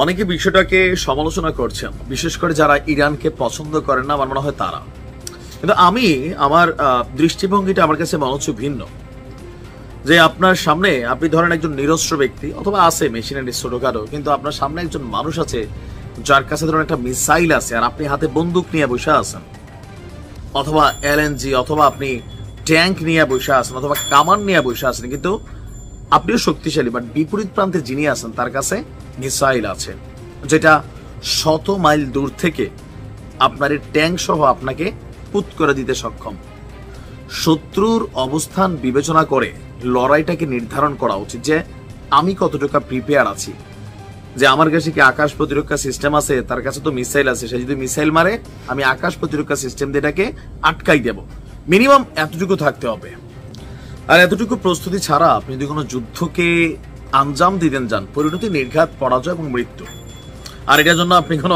অনেকে বিষয়টাকে সমালোচনা করছেন, বিশেষ করে যারা ইরানকে পছন্দ করেন না, আমার মনে হয় তারা। কিন্তু আমি আমার দৃষ্টিভঙ্গিটা আমার কাছে মনে হচ্ছে ভিন্ন। যে আপনার সামনে আপনি ধরেন একজন নিরস্ত্র ব্যক্তি, অথবা আছে মেশিনারি ছোটখাটো, কিন্তু আপনার সামনে একজন মানুষ আছে যার কাছে ধরেন একটা মিসাইল আছে, আর আপনি হাতে বন্দুক নিয়ে বসে আছেন, অথবা এলএনজি, অথবা আপনি ট্যাঙ্ক নিয়ে বসে আছেন, অথবা কামান নিয়ে বসে আছেন, কিন্তু আপনিও শক্তিশালী, বাট বিপরীত প্রান্তে যিনি আছেন তার কাছে মিসাইল আছে, যেটা 100 মাইল দূর থেকে আপনার এই ট্যাঙ্ক সহ আপনাকে পুত করে দিতে সক্ষম। শত্রুর অবস্থান বিবেচনা করে লড়াইটাকে নির্ধারণ করা উচিত যে আমি কতটুকু প্রিপেয়ার আছি। যে আমার কাছে কি আকাশ প্রতিরক্ষা সিস্টেম আছে, তার কাছে তো মিসাইল আছে, সে যদি মিসাইল মারে আমি আকাশ প্রতিরক্ষা সিস্টেম দিয়ে এটাকে আটকাই দেব। মিনিমাম এতটুকু থাকতে হবে। আর এতটুকু প্রস্তুতি ছাড়া আপনি যদি কোনো যুদ্ধকে আঞ্জাম দিতেন যান, পরিণতি নির্ঘাত পরাজয় এবং মৃত্যু। আর এটার জন্য আপনি কোনো